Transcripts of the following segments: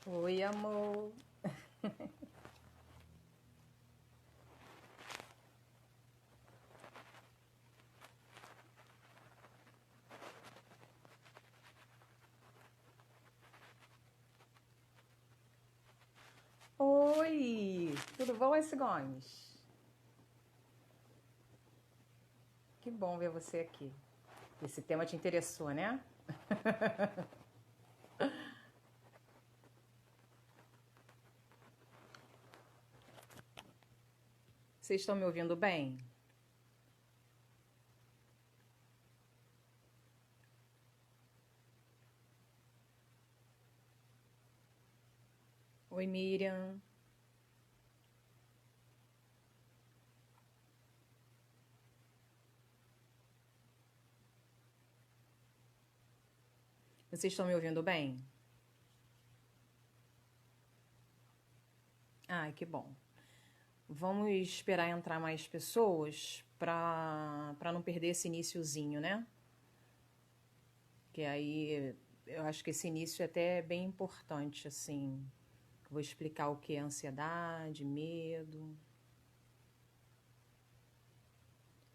Oi, amor. Oi, tudo bom, esse Gomes? Que bom ver você aqui. Esse tema te interessou, né? Vocês estão me ouvindo bem? Oi, Miriam. Vocês estão me ouvindo bem? Ai, que bom. Vamos esperar entrar mais pessoas para não perder esse iniciozinho, né? Que aí eu acho que esse início é até bem importante, assim. Vou explicar o que é ansiedade, medo.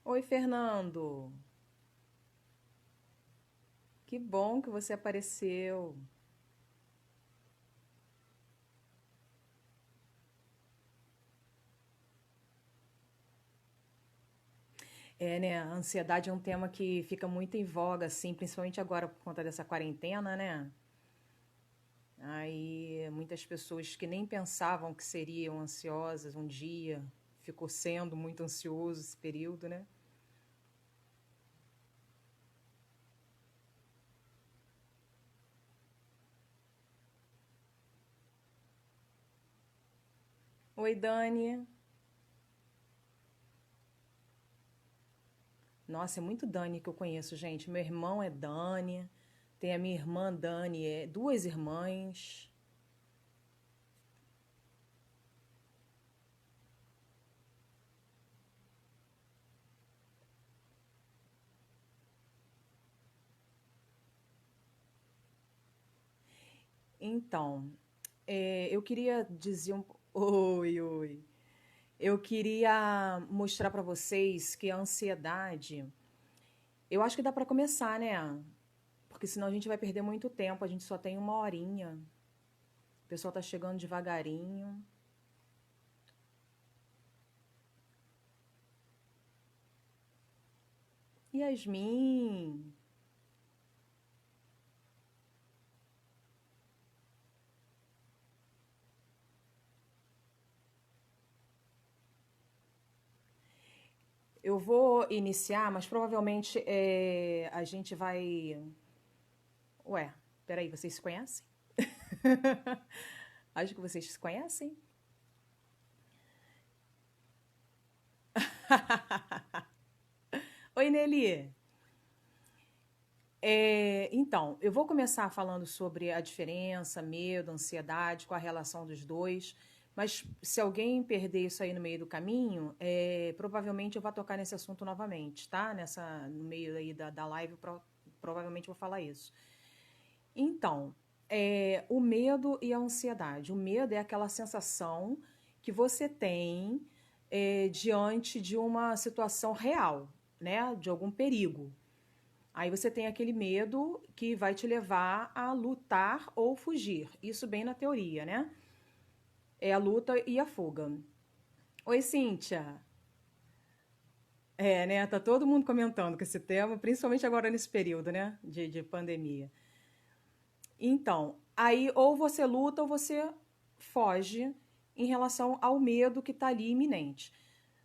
Oi, Fernando. Que bom que você apareceu. É, né? A ansiedade é um tema que fica muito em voga, assim, principalmente agora por conta dessa quarentena, né? Aí muitas pessoas que nem pensavam que seriam ansiosas um dia, ficou sendo muito ansioso esse período, né? Oi, Dani. Nossa, é muito Dani que eu conheço, gente. Meu irmão é Dani, tem a minha irmã Dani, é duas irmãs. Então, eu queria dizer um. Oi, oi. Eu queria mostrar para vocês que a ansiedade, eu acho que dá para começar, né? Porque senão a gente vai perder muito tempo, a gente só tem uma horinha. O pessoal tá chegando devagarinho. Yasmin, eu vou iniciar, mas provavelmente a gente vai. Ué, peraí, vocês se conhecem? Acho que vocês se conhecem. Oi, Nelly. Então, eu vou começar falando sobre a diferença, medo, ansiedade, qual a relação dos dois. Mas se alguém perder isso aí no meio do caminho, provavelmente eu vou tocar nesse assunto novamente, tá? No meio aí da live, provavelmente eu vou falar isso. Então, o medo e a ansiedade. O medo é aquela sensação que você tem diante de uma situação real, né? De algum perigo. Aí você tem aquele medo que vai te levar a lutar ou fugir. Isso bem na teoria, né? É a luta e a fuga. Oi, Cíntia. É, né? Tá todo mundo comentando com esse tema, principalmente agora nesse período, né? De pandemia. Então, aí ou você luta ou você foge em relação ao medo que tá ali iminente.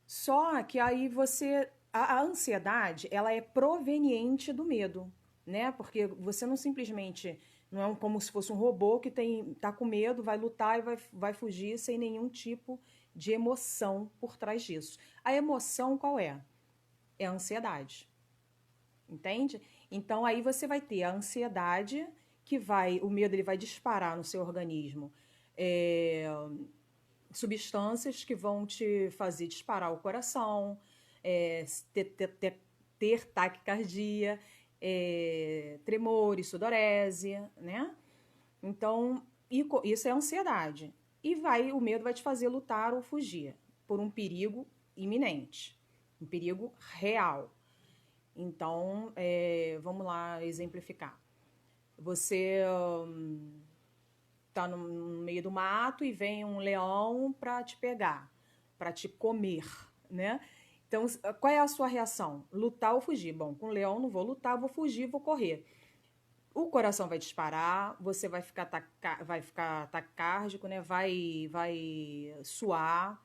Só que aí você. A ansiedade, ela é proveniente do medo, né? Porque você não simplesmente. Não é como se fosse um robô que tá com medo, vai lutar e vai fugir sem nenhum tipo de emoção por trás disso. A emoção qual é? É a ansiedade, entende? Então aí você vai ter a ansiedade que vai, o medo ele vai disparar no seu organismo é, substâncias que vão te fazer disparar o coração, é, ter, ter, ter, ter taquicardia, tremores, sudorese, né? Então, Isso é ansiedade. O medo vai te fazer lutar ou fugir por um perigo iminente, um perigo real. Então, vamos lá exemplificar. Você tá no meio do mato e vem um leão para te pegar, para te comer, né? Então, qual é a sua reação? Lutar ou fugir? Bom, com o leão não vou lutar, vou fugir, vou correr. O coração vai disparar, você vai ficar taquicárdico, né? Vai suar.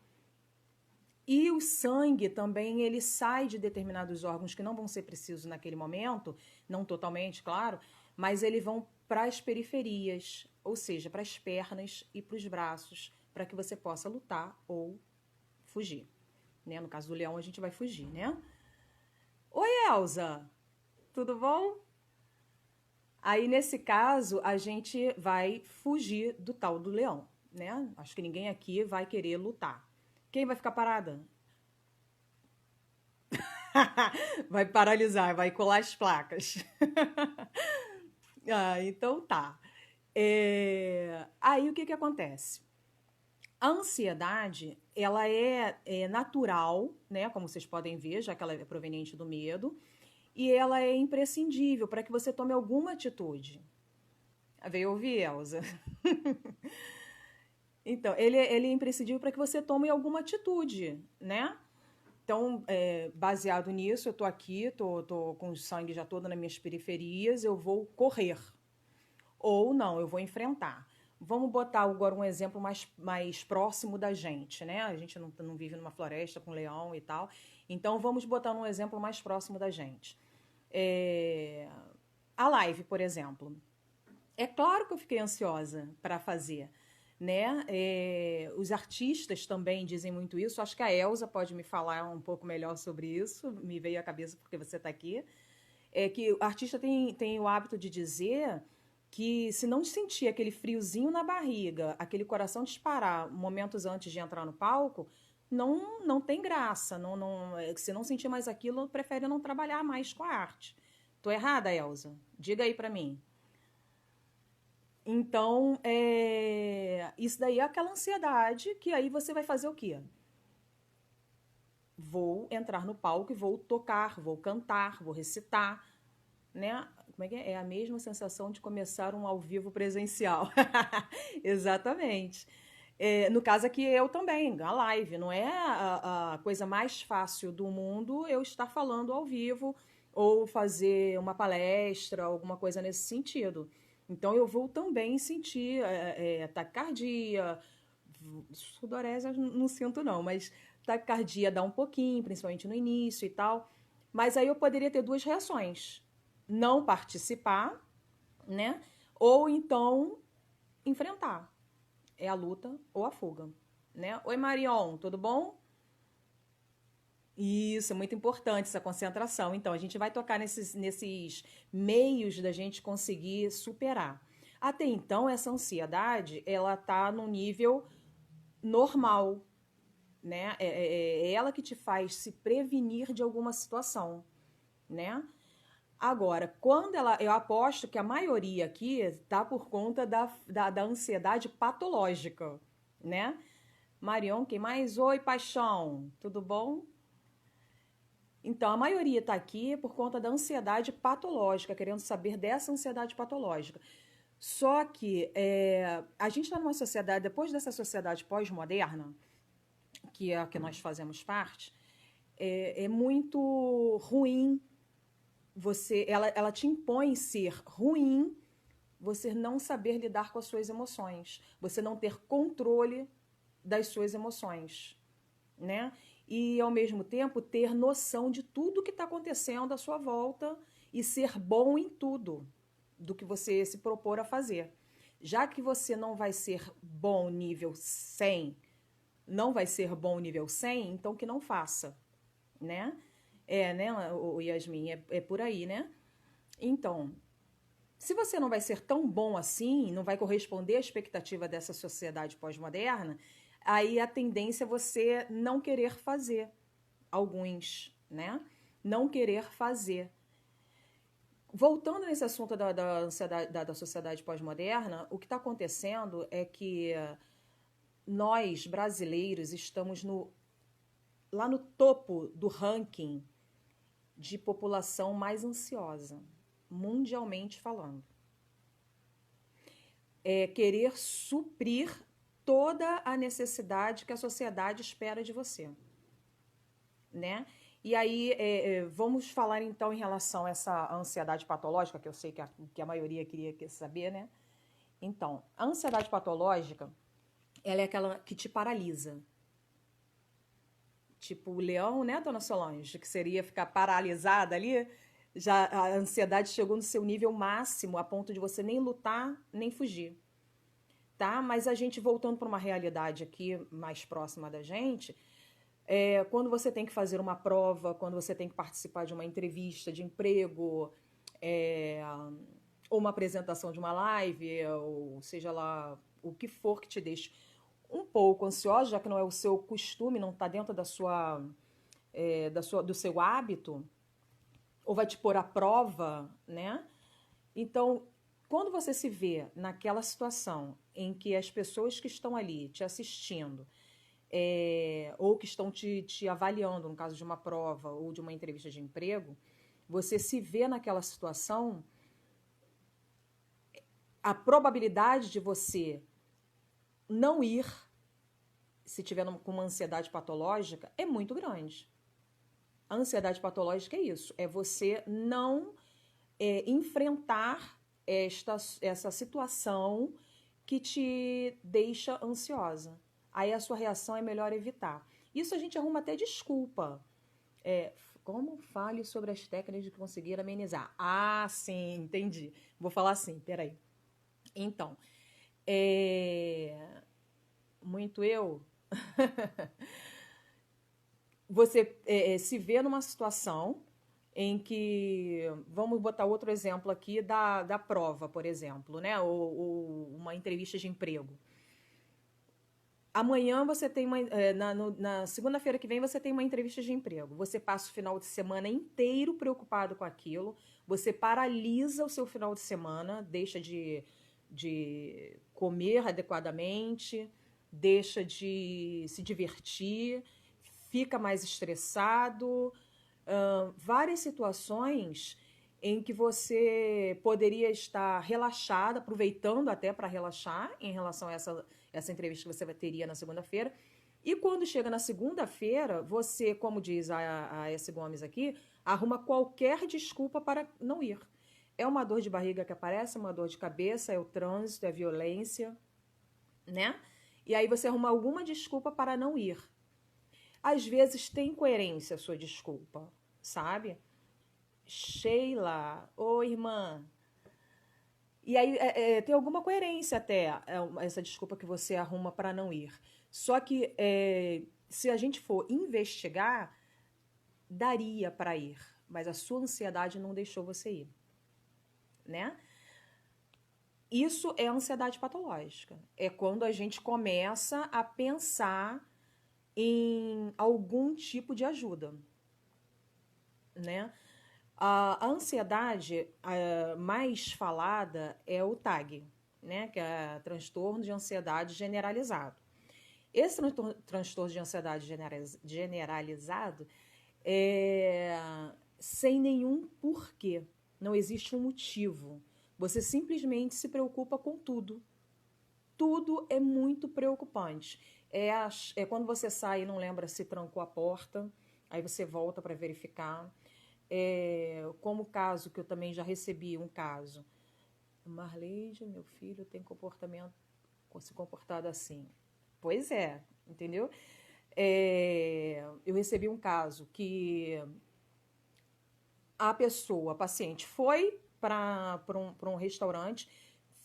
E o sangue também, ele sai de determinados órgãos que não vão ser precisos naquele momento, não totalmente, claro, mas eles vão para as periferias, ou seja, para as pernas e para os braços, para que você possa lutar ou fugir. Né? No caso do leão, a gente vai fugir, né? Oi, Elza! Tudo bom? Aí, nesse caso, a gente vai fugir do tal do leão, né? Acho que ninguém aqui vai querer lutar. Quem vai ficar parada? Vai paralisar, vai colar as placas. Então tá. Aí o que acontece? A ansiedade, ela é natural, né? Como vocês podem ver, já que ela é proveniente do medo, e ela é imprescindível para que você tome alguma atitude. Veio ouvir, Elza? Então, ele é imprescindível para que você tome alguma atitude, né? Então, baseado nisso, eu tô aqui, tô com o sangue já todo nas minhas periferias, eu vou correr. Ou não, eu vou enfrentar. Vamos botar agora um exemplo mais próximo da gente, né? A gente não vive numa floresta com leão e tal. Então, vamos botar um exemplo mais próximo da gente. A live, por exemplo. É claro que eu fiquei ansiosa para fazer, né? Os artistas também dizem muito isso. Acho que a Elza pode me falar um pouco melhor sobre isso. Me veio à cabeça porque você está aqui. É que o artista tem o hábito de dizer que se não sentir aquele friozinho na barriga, aquele coração disparar momentos antes de entrar no palco, não tem graça. Se não sentir mais aquilo, prefere não trabalhar mais com a arte. Tô errada, Elza? Diga aí para mim. Então, isso daí é aquela ansiedade que aí você vai fazer o quê? Vou entrar no palco e vou tocar, vou cantar, vou recitar, né? Como é que é? É a mesma sensação de começar um ao vivo presencial. Exatamente. No caso aqui, eu também, a live. Não é a coisa mais fácil do mundo eu estar falando ao vivo ou fazer uma palestra, alguma coisa nesse sentido. Então, eu vou também sentir taquicardia, sudorese eu não sinto não, mas taquicardia dá um pouquinho, principalmente no início e tal. Mas aí eu poderia ter duas reações. Não participar, né? Ou então enfrentar. É a luta ou a fuga, né? Oi, Marion, tudo bom? Isso, é muito importante essa concentração. Então, a gente vai tocar nesses meios da gente conseguir superar. Até então, essa ansiedade, ela tá no nível normal, né? É ela que te faz se prevenir de alguma situação, né? Agora, eu aposto que a maioria aqui tá por conta da ansiedade patológica, né? Marion, quem mais? Oi, paixão, tudo bom? Então, a maioria está aqui por conta da ansiedade patológica, querendo saber dessa ansiedade patológica. Só que a gente está numa sociedade, depois dessa sociedade pós-moderna, que é a que nós fazemos parte, é muito ruim ela te impõe ser ruim você não saber lidar com as suas emoções, você não ter controle das suas emoções, né? E ao mesmo tempo ter noção de tudo que está acontecendo à sua volta e ser bom em tudo do que você se propor a fazer. Já que você não vai ser bom nível 100, não vai ser bom nível 100, então que não faça, né? Né, o Yasmin, é por aí, né? Então, se você não vai ser tão bom assim, não vai corresponder à expectativa dessa sociedade pós-moderna, aí a tendência é você não querer fazer alguns, né? Não querer fazer. Voltando nesse assunto da ansiedade, da sociedade pós-moderna, o que está acontecendo é que nós, brasileiros, estamos lá no topo do ranking de população mais ansiosa, mundialmente falando. É querer suprir toda a necessidade que a sociedade espera de você, né? E aí, vamos falar então em relação a essa ansiedade patológica, que eu sei que a maioria queria saber, né? Então, a ansiedade patológica, ela é aquela que te paralisa. Tipo o leão, né, dona Solange? Que seria ficar paralisada ali. Já a ansiedade chegou no seu nível máximo, a ponto de você nem lutar, nem fugir. Tá? Mas a gente, voltando para uma realidade aqui mais próxima da gente, quando você tem que fazer uma prova, quando você tem que participar de uma entrevista de emprego, é, ou uma apresentação de uma live, ou seja lá o que for que te deixe um pouco ansiosa, já que não é o seu costume, não está dentro do seu hábito, ou vai te pôr à prova, né? Então, quando você se vê naquela situação em que as pessoas que estão ali te assistindo, ou que estão te avaliando, no caso de uma prova ou de uma entrevista de emprego, você se vê naquela situação, a probabilidade de você não ir, se tiver com uma ansiedade patológica, é muito grande. A ansiedade patológica é isso, é você não enfrentar essa situação que te deixa ansiosa. Aí a sua reação é melhor evitar. Isso a gente arruma até desculpa. Como fale sobre as técnicas de conseguir amenizar? Ah, sim, entendi. Vou falar assim, peraí. Então, muito eu. Você se vê numa situação em que, vamos botar outro exemplo aqui da prova, por exemplo, né? Ou uma entrevista de emprego. Amanhã você tem na segunda-feira que vem você tem uma entrevista de emprego. Você passa o final de semana inteiro preocupado com aquilo, você paralisa o seu final de semana, deixa de comer adequadamente, deixa de se divertir, fica mais estressado. Várias situações em que você poderia estar relaxada, aproveitando até para relaxar em relação a essa entrevista que você teria na segunda-feira. E quando chega na segunda-feira, você, como diz a S. Gomes aqui, arruma qualquer desculpa para não ir. É uma dor de barriga que aparece, uma dor de cabeça, é o trânsito, é a violência, né? E aí você arruma alguma desculpa para não ir. Às vezes tem coerência a sua desculpa, sabe? Sheila, ô irmã. E aí tem alguma coerência até essa desculpa que você arruma para não ir. Só que se a gente for investigar, daria para ir, mas a sua ansiedade não deixou você ir, né? Isso é ansiedade patológica. É quando a gente começa a pensar em algum tipo de ajuda, né? A ansiedade mais falada é o TAG, né? Que é transtorno de ansiedade generalizado. Esse transtorno de ansiedade generalizado é sem nenhum porquê. Não existe um motivo. Você simplesmente se preocupa com tudo. Tudo é muito preocupante. É quando você sai e não lembra se trancou a porta, aí você volta para verificar. Como o caso que eu também já recebi um caso. Marleide, meu filho tem se comportado assim. Pois é, entendeu? Eu recebi um caso que a paciente, foi para um restaurante,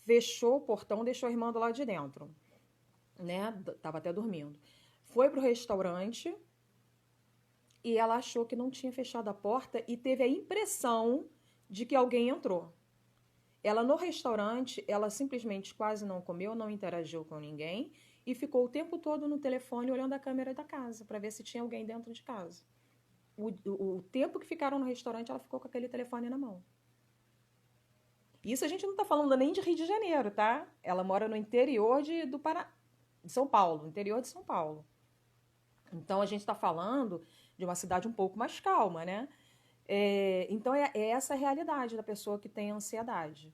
fechou o portão, deixou a irmã do lado de dentro, né? Tava até dormindo. Foi para o restaurante e ela achou que não tinha fechado a porta e teve a impressão de que alguém entrou. Ela no restaurante, ela simplesmente quase não comeu, não interagiu com ninguém e ficou o tempo todo no telefone olhando a câmera da casa para ver se tinha alguém dentro de casa. O tempo que ficaram no restaurante, ela ficou com aquele telefone na mão. Isso a gente não está falando nem de Rio de Janeiro, tá? Ela mora no interior de São Paulo, no interior de São Paulo. Então a gente está falando de uma cidade um pouco mais calma, né? Então é essa a realidade da pessoa que tem ansiedade.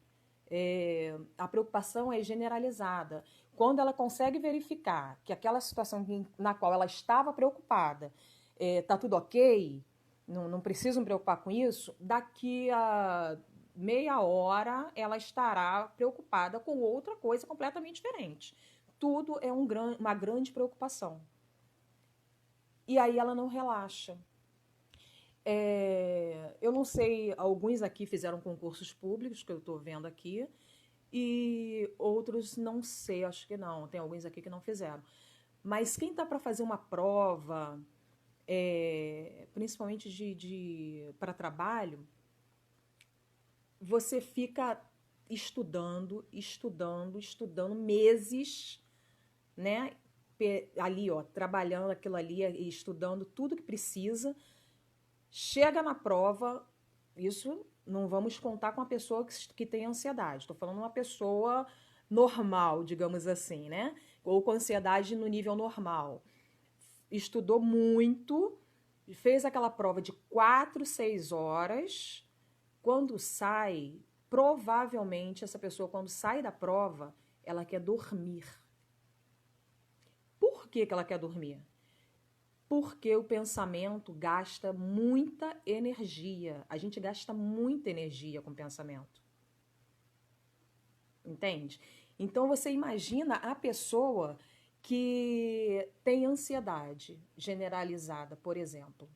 A preocupação é generalizada. Quando ela consegue verificar que aquela situação na qual ela estava preocupada está tudo ok, não preciso me preocupar com isso, daqui a meia hora ela estará preocupada com outra coisa completamente diferente. Tudo é uma grande preocupação. E aí ela não relaxa. Eu não sei, alguns aqui fizeram concursos públicos, que eu estou vendo aqui, e outros não sei, acho que não. Tem alguns aqui que não fizeram. Mas quem está para fazer uma prova, principalmente para trabalho, você fica estudando, estudando, estudando meses, né? Ali, ó, trabalhando aquilo ali e estudando tudo que precisa. Chega na prova, isso não vamos contar com a pessoa que tem ansiedade. Estou falando uma pessoa normal, digamos assim, né? Ou com ansiedade no nível normal. Estudou muito, fez aquela prova de 4, 6 horas. Quando sai, provavelmente essa pessoa, quando sai da prova, ela quer dormir. Por que ela quer dormir? Porque o pensamento gasta muita energia. A gente gasta muita energia com o pensamento. Entende? Então você imagina a pessoa que tem ansiedade generalizada, por exemplo,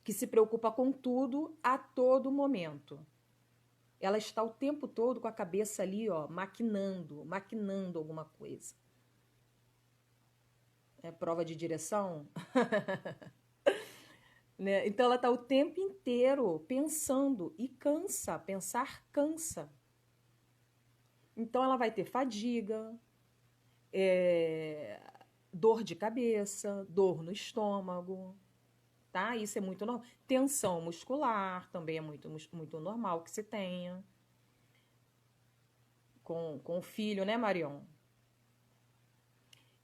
que se preocupa com tudo a todo momento. Ela está o tempo todo com a cabeça ali, ó, maquinando alguma coisa. É prova de direção? Né? Então ela está o tempo inteiro pensando e cansa, pensar cansa. Então ela vai ter fadiga, dor de cabeça, dor no estômago, tá? Isso é muito normal. Tensão muscular também é muito normal que se tenha com o filho, né, Marion?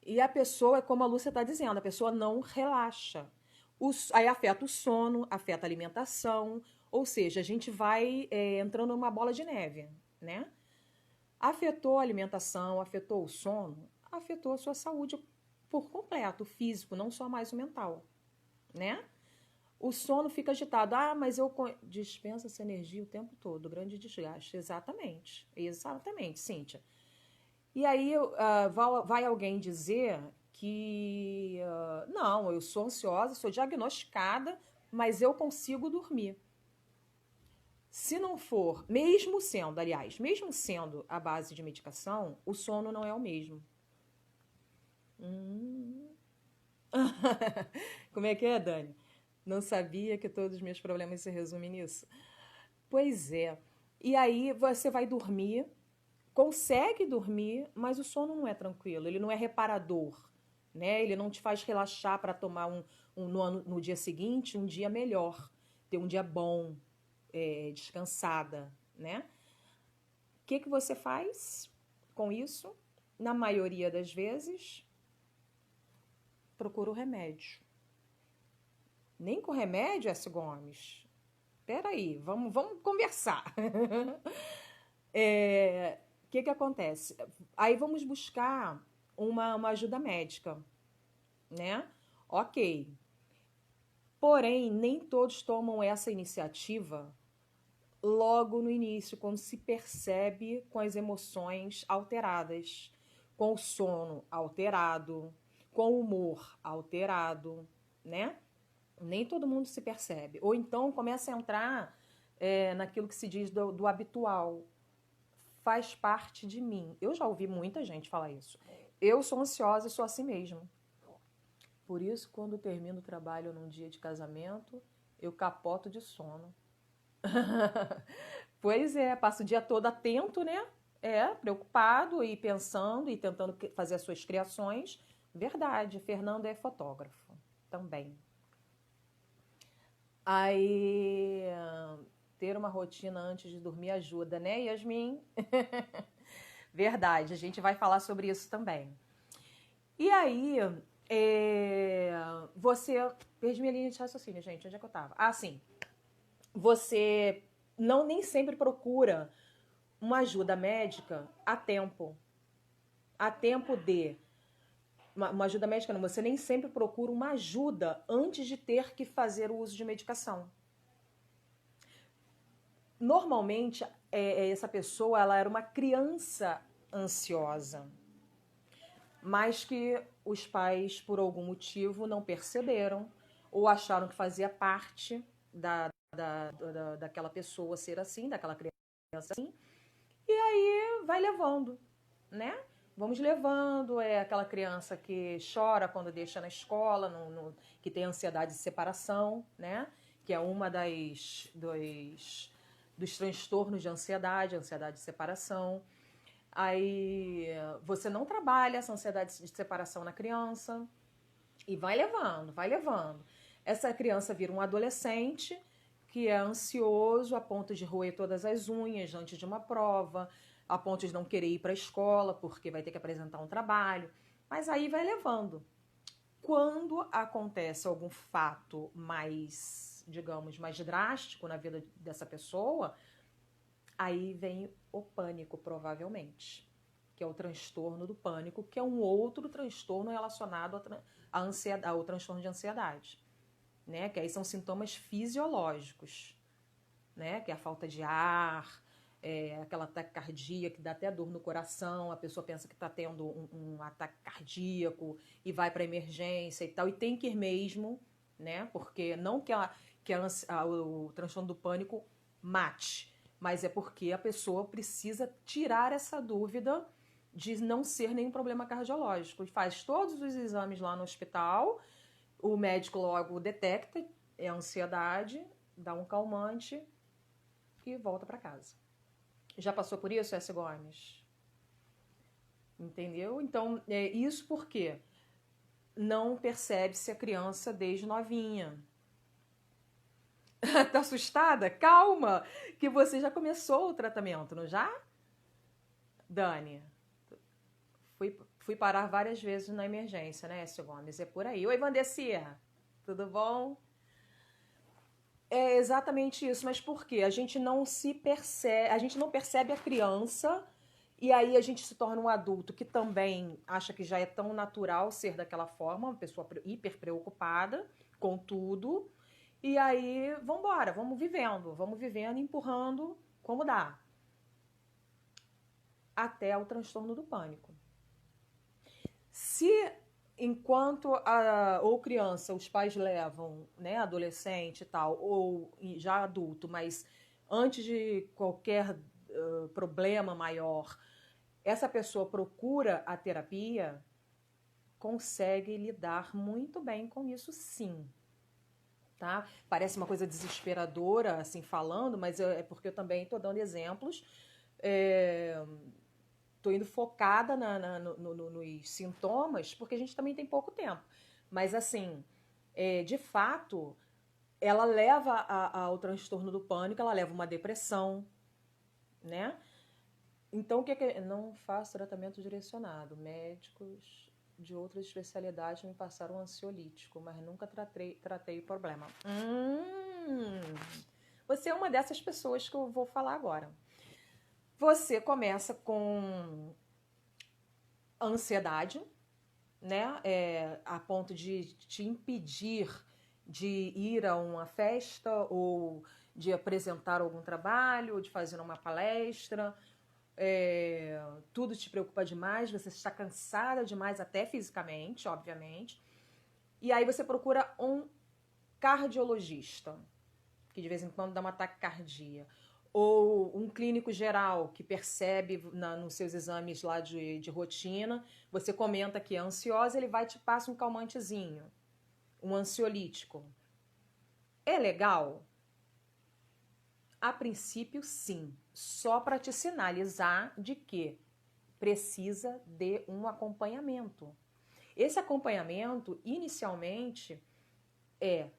E a pessoa, como a Lúcia está dizendo, a pessoa não relaxa. Aí afeta o sono, afeta a alimentação, ou seja, a gente vai entrando numa bola de neve, né? Afetou a alimentação, afetou o sono, afetou a sua saúde por completo, o físico, não só mais o mental, né? O sono fica agitado. Ah, mas eu dispensa essa energia o tempo todo, grande desgaste. Exatamente, exatamente, Cíntia. E aí vai alguém dizer que não, eu sou ansiosa, sou diagnosticada, mas eu consigo dormir. Se não for, mesmo sendo a base de medicação, o sono não é o mesmo. Como é que é, Dani? Não sabia que todos os meus problemas se resumem nisso? Pois é. E aí você vai dormir, consegue dormir, mas o sono não é tranquilo, ele não é reparador, né? Ele não te faz relaxar para tomar no dia seguinte um dia melhor, ter um dia bom, descansada, né? O que você faz com isso? Na maioria das vezes, procura o remédio. Nem com remédio, S. Gomes. Peraí, vamos conversar. Que acontece? Aí vamos buscar uma ajuda médica, né? Ok. Porém, nem todos tomam essa iniciativa logo no início, quando se percebe com as emoções alteradas, com o sono alterado, com o humor alterado, né? Nem todo mundo se percebe. Ou então começa a entrar naquilo que se diz do habitual. Faz parte de mim. Eu já ouvi muita gente falar isso. Eu sou ansiosa e sou assim mesmo. Por isso, quando termino o trabalho num dia de casamento, eu capoto de sono. Pois é, passa o dia todo atento, né? Preocupado e pensando e tentando fazer as suas criações. Verdade, Fernando é fotógrafo também. Aí ter uma rotina antes de dormir ajuda, né, Yasmin? Verdade, a gente vai falar sobre isso também. E aí, você... Perdi minha linha de raciocínio, gente. Onde é que eu tava? Ah, sim. Você nem sempre procura uma ajuda médica a tempo. A tempo de... Uma ajuda médica não. Você nem sempre procura uma ajuda antes de ter que fazer o uso de medicação. Normalmente, essa pessoa ela era uma criança ansiosa, mas que os pais, por algum motivo, não perceberam ou acharam que fazia parte daquela pessoa ser assim, daquela criança assim, e aí vai levando, né? Vamos levando, é aquela criança que chora quando deixa na escola, que tem ansiedade de separação, né? Que é uma dos transtornos de ansiedade de separação. Aí você não trabalha essa ansiedade de separação na criança e vai levando, vai levando. Essa criança vira um adolescente que é ansioso a ponto de roer todas as unhas antes de uma prova, a ponto de não querer ir para a escola porque vai ter que apresentar um trabalho. Mas aí vai levando. Quando acontece algum fato mais, digamos, mais drástico na vida dessa pessoa, aí vem o pânico, provavelmente, que é o transtorno do pânico, que é um outro transtorno relacionado ao transtorno de ansiedade, né? Que aí são sintomas fisiológicos, né? Que é a falta de ar, aquela taquicardia que dá até dor no coração, a pessoa pensa que está tendo um ataque cardíaco e vai para emergência e tal, e tem que ir mesmo, né? Porque não que o transtorno do pânico mate, mas é porque a pessoa precisa tirar essa dúvida de não ser nenhum problema cardiológico. E faz todos os exames lá no hospital, o médico logo detecta, é ansiedade, dá um calmante e volta para casa. Já passou por isso, S. Gomes? Entendeu? Então, isso porque não percebe-se a criança desde novinha. Tá assustada? Calma, que você já começou o tratamento, não já? Dani, fui parar várias vezes na emergência, né, S. Gomes? É por aí. Oi, Vandecia, tudo bom? É exatamente isso, mas por quê? A gente não percebe a criança e aí a gente se torna um adulto que também acha que já é tão natural ser daquela forma, uma pessoa hiper preocupada com tudo. E aí, vambora, vamos vivendo, empurrando como dá. Até o transtorno do pânico. Se enquanto ou criança os pais levam, né, adolescente e tal, ou já adulto, mas antes de qualquer problema maior, essa pessoa procura a terapia, consegue lidar muito bem com isso, sim. Tá? Parece uma coisa desesperadora, assim, falando, mas é porque eu também estou dando exemplos. Estou indo focada nos sintomas, porque a gente também tem pouco tempo. Mas, assim, de fato, ela leva ao transtorno do pânico, ela leva uma depressão, né? Então, o que é que... Não faço tratamento direcionado. Médicos de outras especialidades me passaram ansiolítico, mas nunca tratei o problema. Você é uma dessas pessoas que eu vou falar agora. Você começa com ansiedade, né? A ponto de te impedir de ir a uma festa ou de apresentar algum trabalho, ou de fazer uma palestra. Tudo te preocupa demais, você está cansada demais, até fisicamente, obviamente. E aí você procura um cardiologista, que de vez em quando dá uma taquicardia, ou um clínico geral que percebe nos seus exames lá de rotina, você comenta que é ansiosa, ele vai te passar um calmantezinho, um ansiolítico. É legal? A princípio, sim, só para te sinalizar de que precisa de um acompanhamento. Esse acompanhamento, inicialmente, é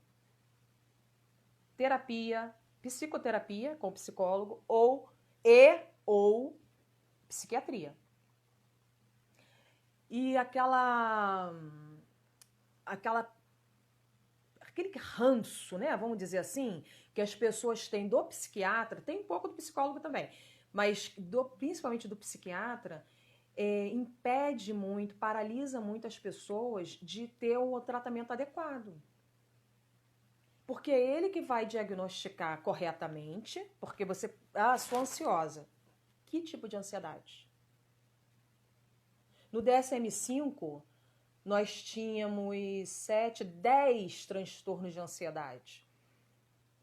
terapia, psicoterapia com psicólogo ou psiquiatria. E aquele ranço, né, vamos dizer assim, que as pessoas têm do psiquiatra, tem um pouco do psicólogo também, mas principalmente do psiquiatra, impede muito, paralisa muito as pessoas de ter o tratamento adequado. Porque é ele que vai diagnosticar corretamente, porque você, sou ansiosa. Que tipo de ansiedade? No DSM-5, nós tínhamos 7, 10 transtornos de ansiedade.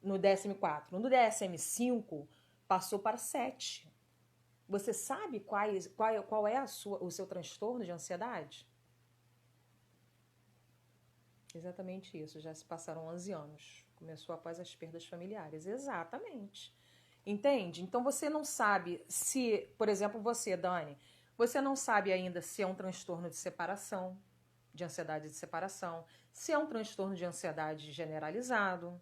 No DSM-4. No DSM-5, passou para 7. Você sabe qual é o seu transtorno de ansiedade? Exatamente isso, já se passaram 11 anos. Começou após as perdas familiares. Exatamente. Entende? Então você não sabe se, por exemplo, você, Dani, você não sabe ainda se é um transtorno de separação, de ansiedade de separação, se é um transtorno de ansiedade generalizado,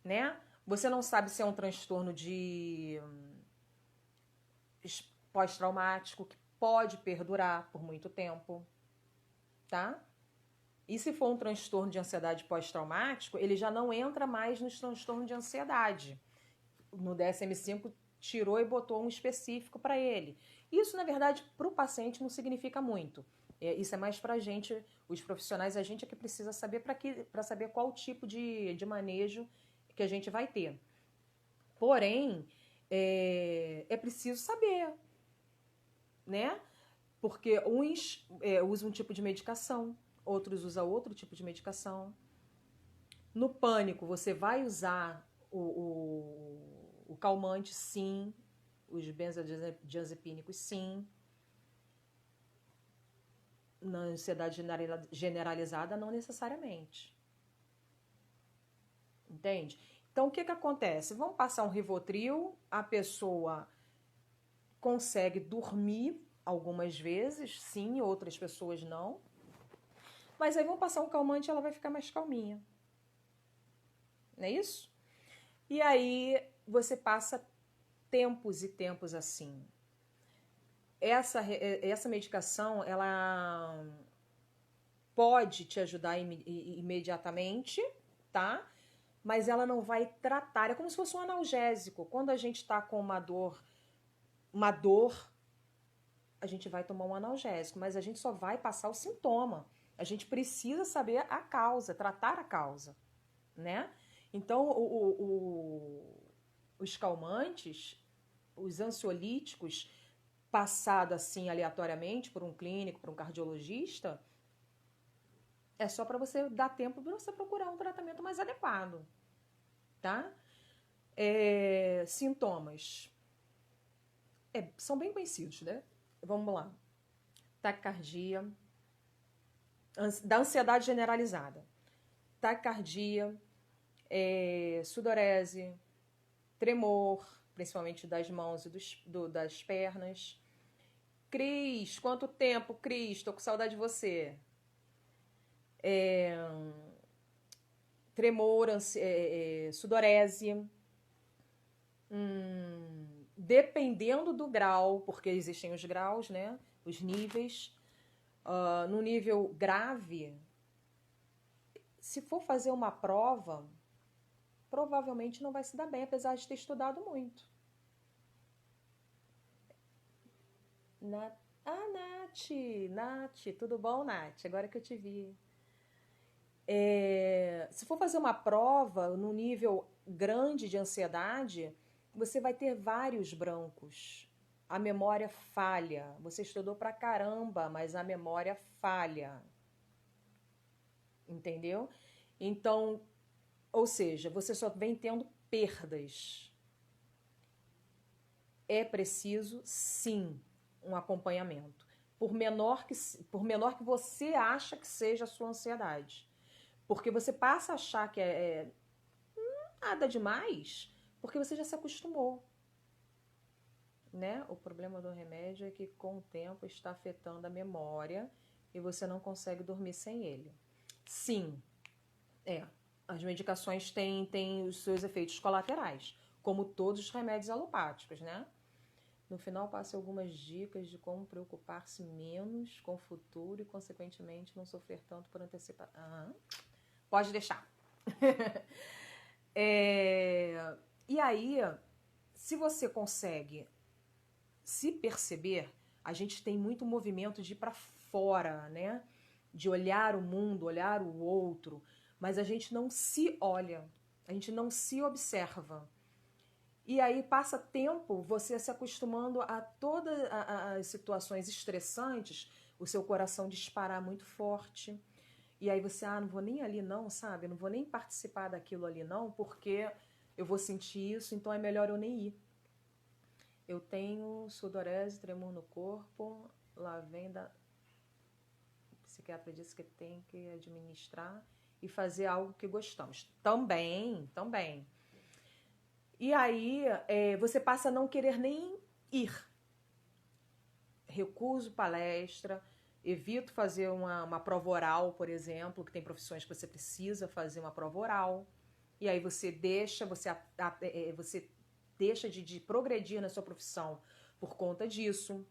né? Você não sabe se é um transtorno de pós-traumático que pode perdurar por muito tempo, tá? E se for um transtorno de ansiedade pós-traumático, ele já não entra mais nos transtornos de ansiedade. No DSM-5 tirou e botou um específico para ele. Isso, na verdade, para o paciente não significa muito. Isso é mais para a gente, os profissionais, a gente é que precisa saber para saber qual tipo de manejo que a gente vai ter. Porém, é preciso saber, né? Porque uns usam um tipo de medicação, outros usam outro tipo de medicação. No pânico, você vai usar o calmante, sim. Os benzodiazepínicos, sim. Na ansiedade generalizada, não necessariamente. Entende? Então, o que acontece? Vamos passar um Rivotril, a pessoa consegue dormir algumas vezes, sim, outras pessoas não. Mas aí vamos passar um calmante e ela vai ficar mais calminha. Não é isso? E aí você passa tempos e tempos assim. Essa medicação, ela pode te ajudar imediatamente, tá? Mas ela não vai tratar, é como se fosse um analgésico. Quando a gente tá com uma dor, a gente vai tomar um analgésico, mas a gente só vai passar o sintoma. A gente precisa saber a causa, tratar a causa, né? Então, os calmantes, os ansiolíticos, passado assim aleatoriamente por um clínico, por um cardiologista, é só para você dar tempo para você procurar um tratamento mais adequado, tá? Sintomas são bem conhecidos, né? Vamos lá. Taquicardia, da ansiedade generalizada. Taquicardia, sudorese, tremor, principalmente das mãos e das pernas. Cris, quanto tempo, Cris? Tô com saudade de você. Tremor, sudorese. Dependendo do grau, porque existem os graus, né? Os níveis. No nível grave, se for fazer uma prova, provavelmente não vai se dar bem, apesar de ter estudado muito. Nath, tudo bom, Nath? Agora que eu te vi. Se for fazer uma prova no nível grande de ansiedade, você vai ter vários brancos. A memória falha. Você estudou pra caramba, mas a memória falha. Entendeu? Então, ou seja, você só vem tendo perdas. É preciso, sim, um acompanhamento. Por menor que você acha que seja a sua ansiedade. Porque você passa a achar que nada demais, porque você já se acostumou. Né? O problema do remédio é que com o tempo está afetando a memória e você não consegue dormir sem ele. Sim, as medicações têm os seus efeitos colaterais, como todos os remédios alopáticos, né? No final, passe algumas dicas de como preocupar-se menos com o futuro e, consequentemente, não sofrer tanto por antecipação. Pode deixar. E aí, se você consegue se perceber, a gente tem muito movimento de ir para fora, né? De olhar o mundo, olhar o outro, mas a gente não se olha, a gente não se observa. E aí passa tempo você se acostumando a todas as situações estressantes, o seu coração disparar muito forte. E aí você, não vou nem ali não, sabe? Não vou nem participar daquilo ali não, porque eu vou sentir isso, então é melhor eu nem ir. Eu tenho sudorese, tremor no corpo, lá vem da... O psiquiatra disse que tem que administrar e fazer algo que gostamos. Também. E aí você passa a não querer nem ir. Recuso palestra, evito fazer uma prova oral, por exemplo, que tem profissões que você precisa fazer uma prova oral. E aí você deixa de progredir na sua profissão por conta disso.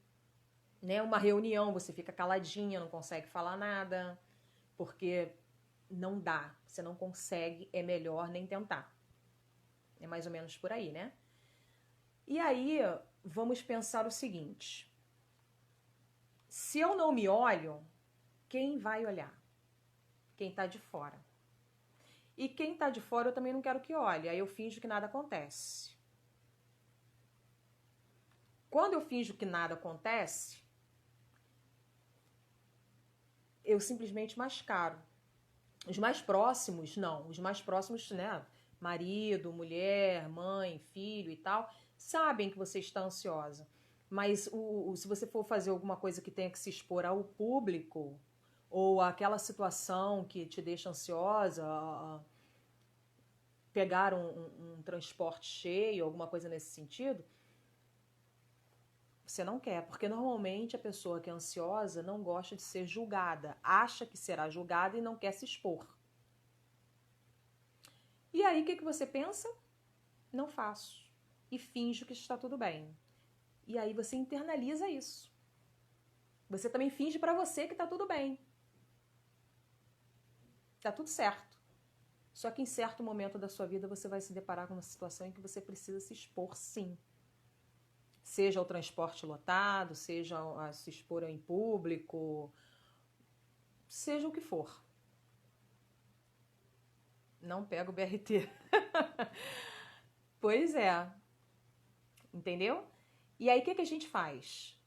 Né? Uma reunião, você fica caladinha, não consegue falar nada, porque não dá, você não consegue, é melhor nem tentar. É mais ou menos por aí, né? E aí, vamos pensar o seguinte. Se eu não me olho, quem vai olhar? Quem tá de fora. E quem tá de fora eu também não quero que olhe, aí eu finjo que nada acontece. Quando eu finjo que nada acontece, eu simplesmente mascaro. Os mais próximos, não. Os mais próximos, né? Marido, mulher, mãe, filho e tal, sabem que você está ansiosa. Mas se você for fazer alguma coisa que tenha que se expor ao público, ou aquela situação que te deixa ansiosa, pegar um transporte cheio, alguma coisa nesse sentido, você não quer, porque normalmente a pessoa que é ansiosa não gosta de ser julgada, acha que será julgada e não quer se expor. E aí, o que você pensa? Não faço. E finjo que está tudo bem. E aí você internaliza isso. Você também finge para você que está tudo bem. Tá tudo certo. Só que em certo momento da sua vida você vai se deparar com uma situação em que você precisa se expor, sim. Seja ao transporte lotado, seja a se expor em público, seja o que for. Não pega o BRT. Pois é. Entendeu? E aí o que a gente faz?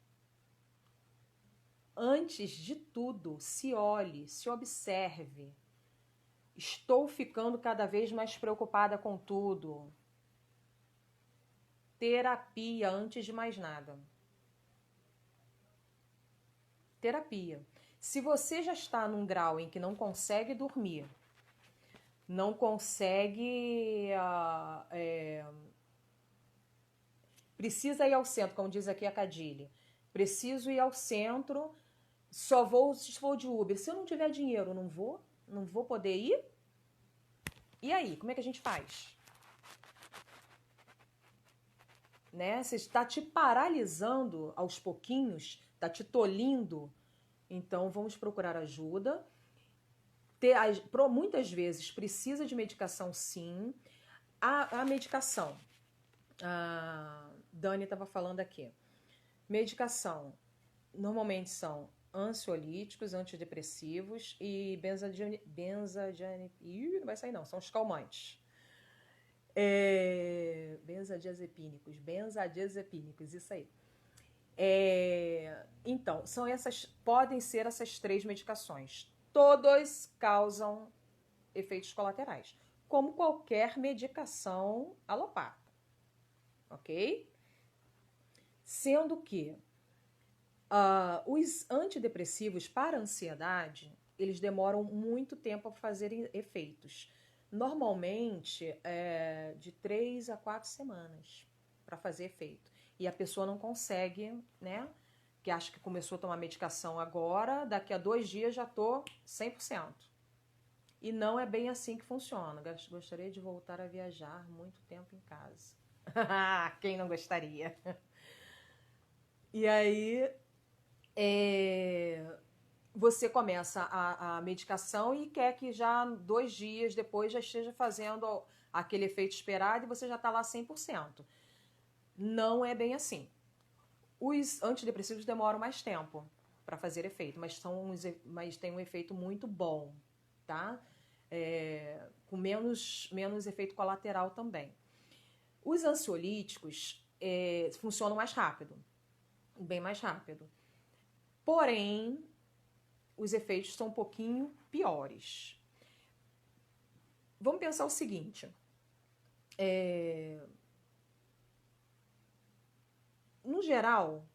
Antes de tudo, se olhe, se observe. Estou ficando cada vez mais preocupada com tudo. Terapia antes de mais nada. Terapia. Se você já está num grau em que não consegue dormir, não consegue... precisa ir ao centro, como diz aqui a Cadilha. Preciso ir ao centro, só vou se for de Uber. Se eu não tiver dinheiro, não vou poder ir? E aí, como é que a gente faz? Né? Você está te paralisando aos pouquinhos, está te tolhindo. Então, vamos procurar ajuda. Muitas vezes precisa de medicação, sim. A medicação, a Dani estava falando aqui. Medicação, normalmente são ansiolíticos, antidepressivos e não vai sair não, são os calmantes. Benzodiazepínicos, isso aí. Então, podem ser essas 3 medicações. Todas causam efeitos colaterais, como qualquer medicação alopata, ok? Sendo que os antidepressivos para ansiedade, eles demoram muito tempo a fazerem efeitos. Normalmente, de 3 a 4 semanas para fazer efeito. E a pessoa não consegue, né? Que acha que começou a tomar medicação agora, daqui a 2 dias já tô 100%. E não é bem assim que funciona. Gostaria de voltar a viajar muito tempo em casa. Quem não gostaria? E aí, você começa a medicação e quer que já 2 dias depois já esteja fazendo aquele efeito esperado e você já está lá 100%. Não é bem assim. Os antidepressivos demoram mais tempo para fazer efeito, mas tem um efeito muito bom, tá? Com menos efeito colateral também. Os ansiolíticos funcionam mais rápido, bem mais rápido. Porém, os efeitos são um pouquinho piores. Vamos pensar o seguinte. No geral,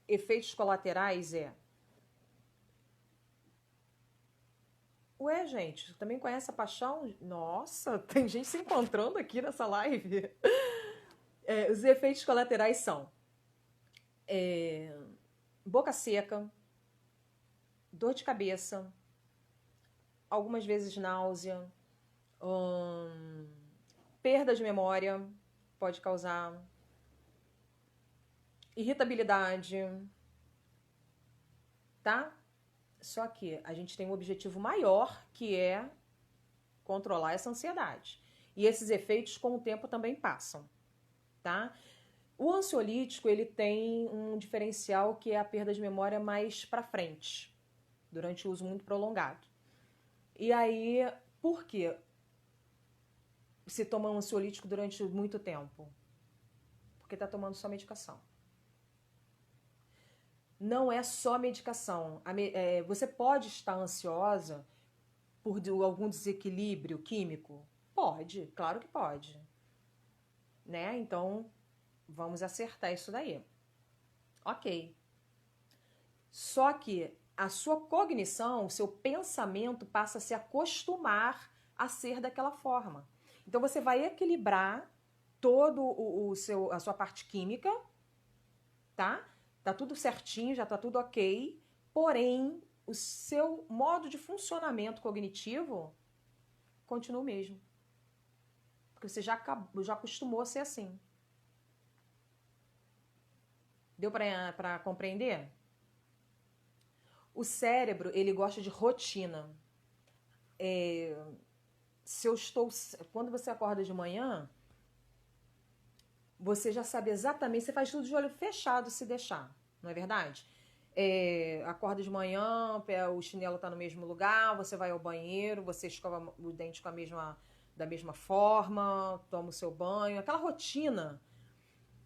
efeitos colaterais Ué, gente, também conhece a paixão? Nossa, tem gente se encontrando aqui nessa live. Os efeitos colaterais são boca seca, dor de cabeça, algumas vezes náusea, perda de memória pode causar, irritabilidade, tá? Só que a gente tem um objetivo maior, que é controlar essa ansiedade. E esses efeitos com o tempo também passam, tá? O ansiolítico, ele tem um diferencial que é a perda de memória mais para frente, durante o uso muito prolongado. E aí, por que se toma um ansiolítico durante muito tempo? Porque está tomando só medicação. Não é só medicação. Você pode estar ansiosa por algum desequilíbrio químico? Pode, claro que pode. Né? Então, vamos acertar isso daí. Ok. Só que a sua cognição, o seu pensamento passa a se acostumar a ser daquela forma. Então, você vai equilibrar todo a sua parte química, tá? Tá tudo certinho, já tá tudo ok. Porém, o seu modo de funcionamento cognitivo continua o mesmo. Porque você já acostumou a ser assim. Deu para compreender? O cérebro, ele gosta de rotina. Quando você acorda de manhã, você já sabe exatamente, você faz tudo de olho fechado se deixar, não é verdade? Acorda de manhã, o chinelo está no mesmo lugar, você vai ao banheiro, você escova o dente da mesma forma, toma o seu banho, aquela rotina.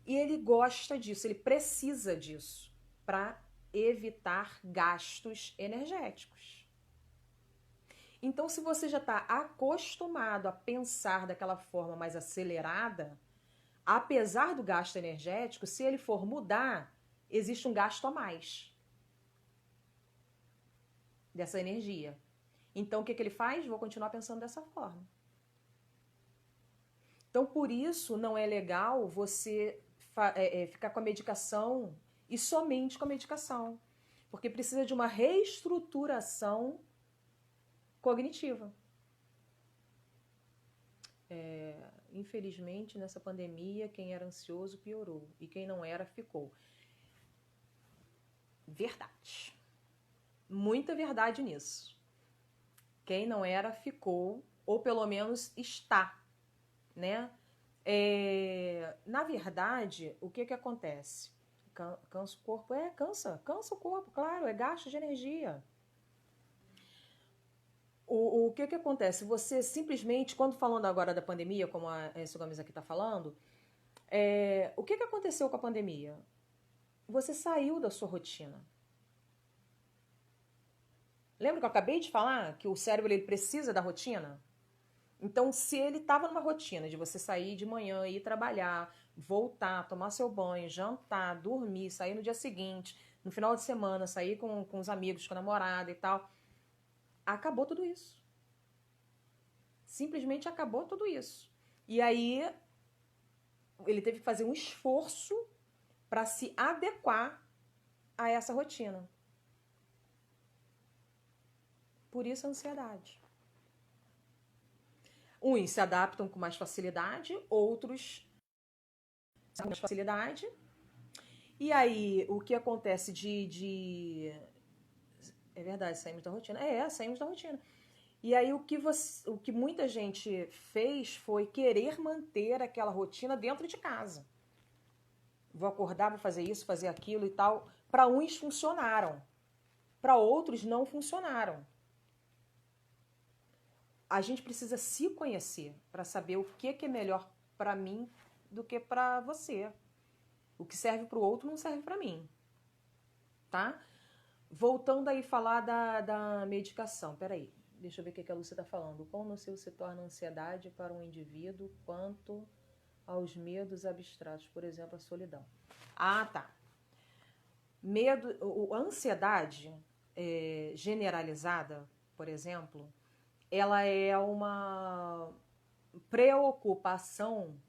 E ele gosta disso, ele precisa disso para evitar gastos energéticos. Então, se você já está acostumado a pensar daquela forma mais acelerada, apesar do gasto energético, se ele for mudar, existe um gasto a mais dessa energia. Então, o que ele faz? Vou continuar pensando dessa forma. Então, por isso, não é legal você ficar com a medicação e somente com a medicação. Porque precisa de uma reestruturação cognitiva. Infelizmente, nessa pandemia, quem era ansioso piorou e quem não era ficou. Verdade. Muita verdade nisso. Quem não era ficou, ou pelo menos está, né? Na verdade, o que acontece? Cansa o corpo? Cansa o corpo, claro, é gasto de energia. O que acontece? Você simplesmente, quando falando agora da pandemia, como a Sr. Gomes aqui está falando, o que aconteceu com a pandemia? Você saiu da sua rotina. Lembra que eu acabei de falar que o cérebro ele precisa da rotina? Então, se ele estava numa rotina de você sair de manhã, ir trabalhar, voltar, tomar seu banho, jantar, dormir, sair no dia seguinte, no final de semana, sair com os amigos, com a namorada e tal, acabou tudo isso. Simplesmente acabou tudo isso. E aí, ele teve que fazer um esforço para se adequar a essa rotina. Por isso a ansiedade. Uns se adaptam com mais facilidade, outros com mais facilidade. E aí, o que acontece É verdade, saímos da rotina. Saímos da rotina. E aí, o que muita gente fez foi querer manter aquela rotina dentro de casa. Vou acordar, vou fazer isso, fazer aquilo e tal. Para uns funcionaram, para outros não funcionaram. A gente precisa se conhecer para saber o que é melhor para mim do que para você. O que serve para o outro não serve para mim, tá? Voltando aí falar da medicação. Peraí, deixa eu ver o que a Lúcia está falando. O quão nocivo se torna a ansiedade para um indivíduo quanto aos medos abstratos, por exemplo, a solidão. Ah, tá. A ansiedade generalizada, por exemplo, ela é uma preocupação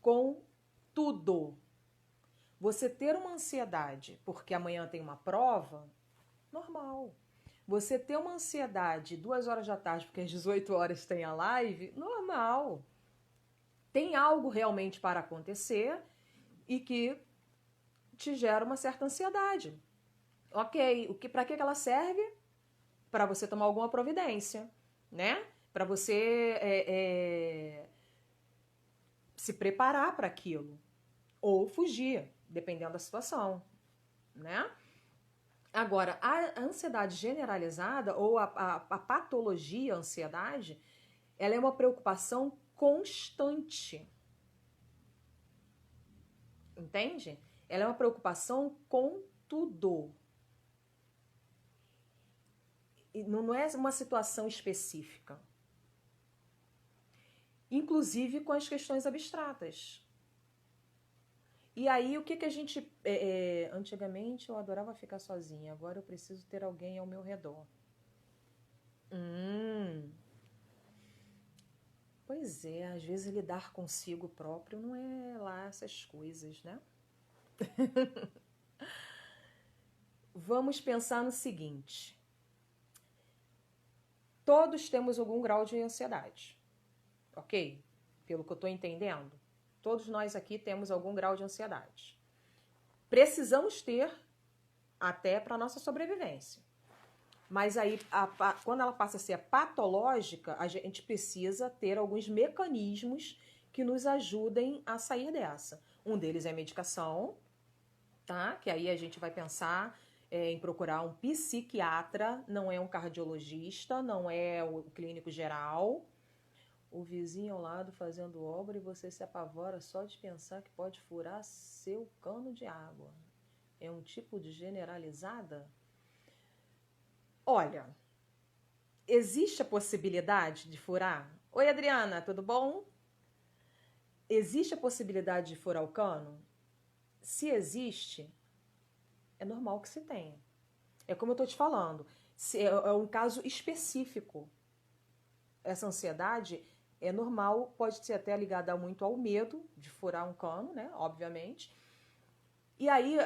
com tudo. Você ter uma ansiedade porque amanhã tem uma prova, normal. Você ter uma ansiedade 2 horas da tarde porque às 18 horas tem a live, normal. Tem algo realmente para acontecer e que te gera uma certa ansiedade. Ok, para que ela serve? Para você tomar alguma providência, né? Para você se preparar para aquilo ou fugir, dependendo da situação, né? Agora, a ansiedade generalizada ou a patologia ansiedade, ela é uma preocupação constante. Entende? Ela é uma preocupação com tudo. E não é uma situação específica. Inclusive com as questões abstratas. E aí, o que a gente... antigamente eu adorava ficar sozinha, agora eu preciso ter alguém ao meu redor. Pois é, às vezes lidar consigo próprio não é lá essas coisas, né? Vamos pensar no seguinte. Todos temos algum grau de ansiedade, ok? Pelo que eu estou entendendo. Todos nós aqui temos algum grau de ansiedade. Precisamos ter até para a nossa sobrevivência. Mas aí, quando ela passa a ser patológica, a gente precisa ter alguns mecanismos que nos ajudem a sair dessa. Um deles é a medicação, tá? Que aí a gente vai pensar em procurar um psiquiatra, não é um cardiologista, não é o clínico geral. O vizinho ao lado fazendo obra e você se apavora só de pensar que pode furar seu cano de água. É um tipo de generalizada? Olha, existe a possibilidade de furar? Oi, Adriana, tudo bom? Existe a possibilidade de furar o cano? Se existe, é normal que se tenha. É como eu estou te falando, é um caso específico. Essa ansiedade é normal, pode ser até ligada muito ao medo de furar um cano, né? Obviamente. E aí,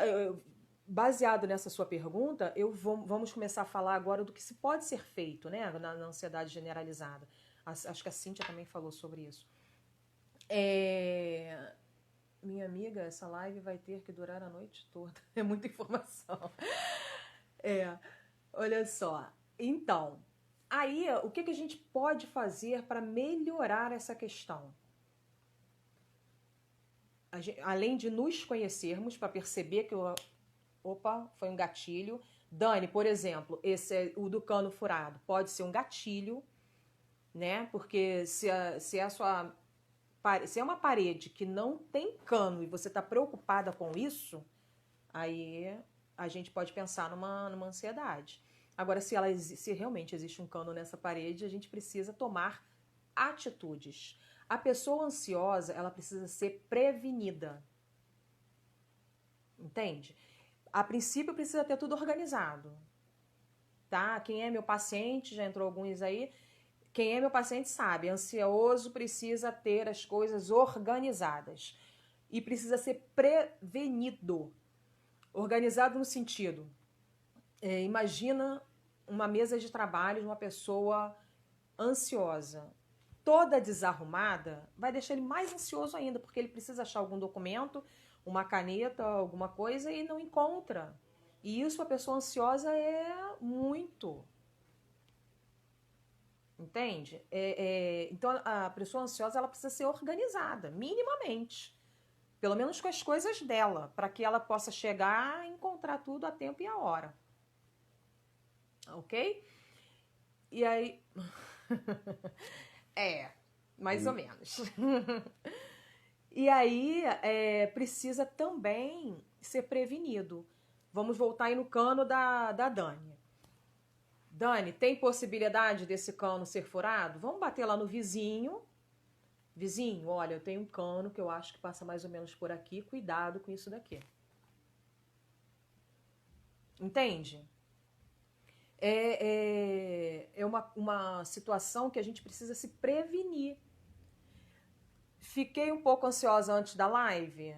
baseado nessa sua pergunta, vamos começar a falar agora do que se pode ser feito, né? Na ansiedade generalizada. Acho que a Cíntia também falou sobre isso. Minha amiga, essa live vai ter que durar a noite toda. É muita informação. Olha só. Então, aí o que a gente pode fazer para melhorar essa questão? Além de nos conhecermos, para perceber que opa, foi um gatilho. Dani, por exemplo, o do cano furado pode ser um gatilho, né? Porque se é uma parede que não tem cano e você está preocupada com isso, aí a gente pode pensar numa ansiedade. Agora, se realmente existe um cano nessa parede, a gente precisa tomar atitudes. A pessoa ansiosa, ela precisa ser prevenida. Entende? A princípio precisa ter tudo organizado. Tá? Quem é meu paciente, já entrou alguns aí, quem é meu paciente sabe, ansioso precisa ter as coisas organizadas. E precisa ser prevenido. Organizado no sentido, imagina uma mesa de trabalho de uma pessoa ansiosa. toda desarrumada, vai deixar ele mais ansioso ainda, porque ele precisa achar algum documento, uma caneta, alguma coisa e não encontra. E isso a pessoa ansiosa é muito. Entende? Então a pessoa ansiosa ela precisa ser organizada, minimamente. Pelo menos com as coisas dela, para que ela possa chegar e encontrar tudo a tempo e a hora. Ok? E aí. Mais ou menos. E aí precisa também ser prevenido. Vamos voltar aí no cano da Dani. Dani, tem possibilidade desse cano ser furado? Vamos bater lá no vizinho. Vizinho, olha, eu tenho um cano que eu acho que passa mais ou menos por aqui. Cuidado com isso daqui. Entende? É uma situação que a gente precisa se prevenir. Fiquei um pouco ansiosa antes da live.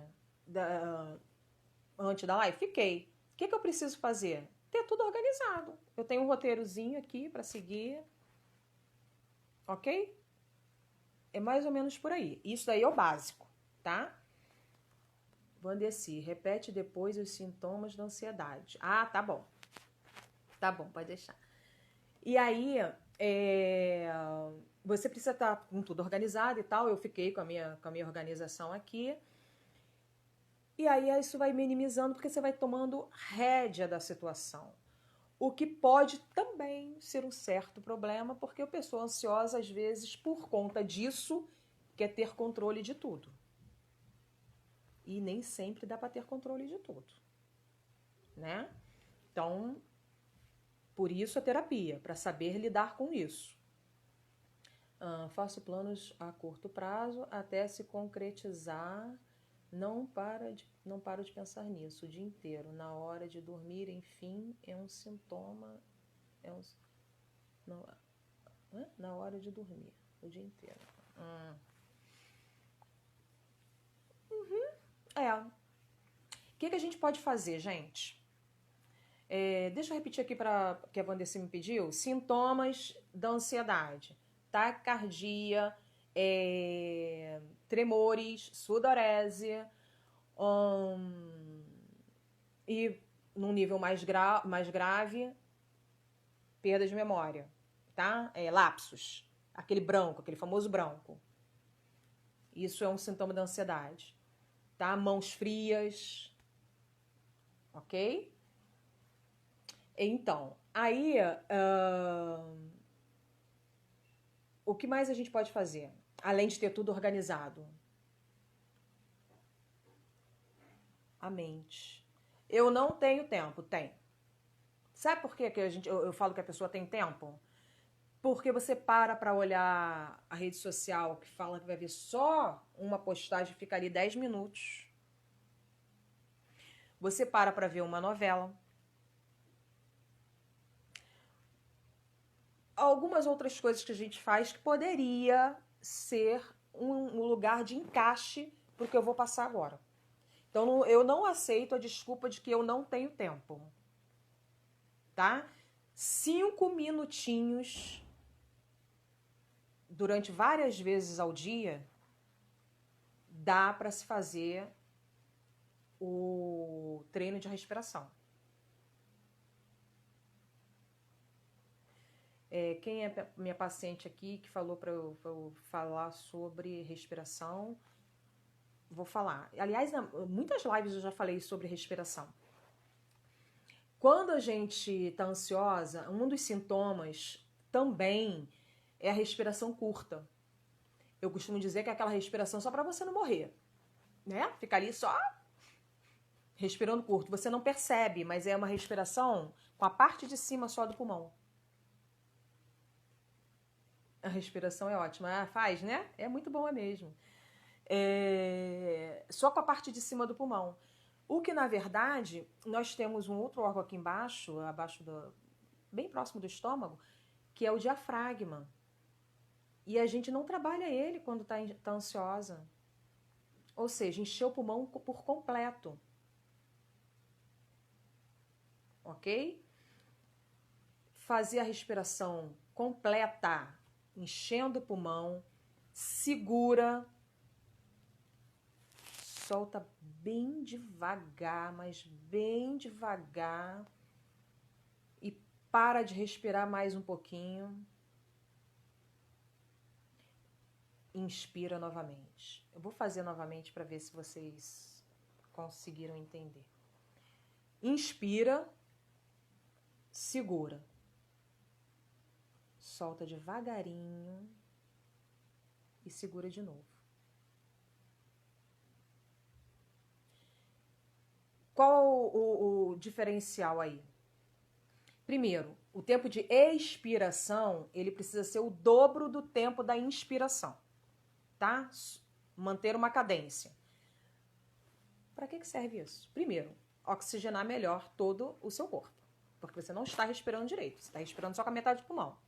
Antes da live? Fiquei. O que eu preciso fazer? Ter tudo organizado. Eu tenho um roteirozinho aqui para seguir. Ok? É mais ou menos por aí. Isso daí é o básico, tá? Vandeci, repete depois os sintomas da ansiedade. Ah, tá bom. Tá bom, pode deixar. E aí, você precisa estar com tudo organizado e tal. Eu fiquei com a minha organização aqui. E aí isso vai minimizando porque você vai tomando rédea da situação. O que pode também ser um certo problema, porque a pessoa ansiosa, às vezes, por conta disso, quer ter controle de tudo. E nem sempre dá para ter controle de tudo, né? Então, por isso a terapia, para saber lidar com isso. Faço planos a curto prazo até se concretizar. Não paro de pensar nisso o dia inteiro. Na hora de dormir, enfim, é um sintoma. Não, na hora de dormir, o dia inteiro. O que a gente pode fazer, gente? Deixa eu repetir aqui para que a Vandeci me pediu. Sintomas da ansiedade. Taquicardia, tremores, sudorese, e num nível mais grave, perda de memória, tá? Lapsos, aquele branco, aquele famoso branco. Isso é um sintoma da ansiedade, tá? Mãos frias, ok? Então, aí, o que mais a gente pode fazer? Além de ter tudo organizado? A mente. Eu não tenho tempo. Tem. Sabe por que eu falo que a pessoa tem tempo? Porque você para olhar a rede social que fala que vai ver só uma postagem e fica ali 10 minutos. Você para ver uma novela. Algumas outras coisas que a gente faz que poderia ser um lugar de encaixe para o que eu vou passar agora. Então eu não aceito a desculpa de que eu não tenho tempo. Tá? 5 minutinhos durante várias vezes ao dia dá para se fazer o treino de respiração. Quem é minha paciente aqui que falou para eu falar sobre respiração? Vou falar. Aliás, muitas lives eu já falei sobre respiração. Quando a gente está ansiosa, um dos sintomas também é a respiração curta. Eu costumo dizer que é aquela respiração só para você não morrer, né? Ficar ali só respirando curto. Você não percebe, mas é uma respiração com a parte de cima só do pulmão. A respiração é ótima. Faz, né? É muito boa mesmo. Só com a parte de cima do pulmão. O que, na verdade, nós temos um outro órgão aqui embaixo, bem próximo do estômago, que é o diafragma. E a gente não trabalha ele quando tá ansiosa. Ou seja, encher o pulmão por completo. Ok? Fazer a respiração completa, enchendo o pulmão, segura, solta bem devagar, mas bem devagar, e para de respirar mais um pouquinho. Inspira novamente. Eu vou fazer novamente para ver se vocês conseguiram entender. Inspira, segura, solta devagarinho e segura de novo. Qual o diferencial aí? Primeiro, o tempo de expiração, ele precisa ser o dobro do tempo da inspiração, tá? Manter uma cadência. Para que serve isso? Primeiro, oxigenar melhor todo o seu corpo, porque você não está respirando direito, você está respirando só com a metade do pulmão.